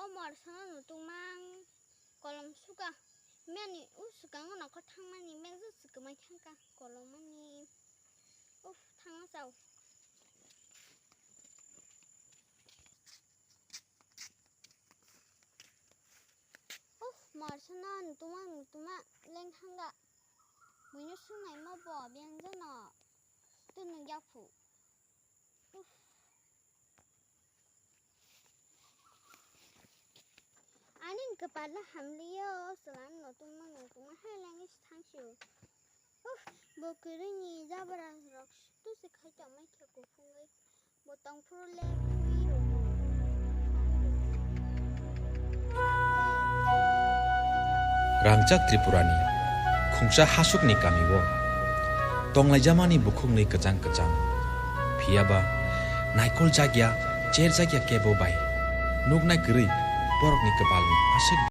Omar sana nutung mang kolom suka meni suka ngono ko thang mani meng zu suka mai thang ka kolom mani thang sao Mar sana nutung mang leng thang ga mình nó xuống này mà bỏ biên rất là tôi nâng giao phụ anh nên cái bạn là hàm liêu sẵn nó tung mang hai lần cái tháng chiều bộ cười đi nhì ra bà rồi tôi sẽ khai chọn mấy kiểu của phụ ấy bộ tông pro lên Rangchak Tripurani khungsa hasukni kamiwo tonglai bukhungni kejang phiaba naikol jagya cher jagya kebo bai nugnai gri borokni kepalni asik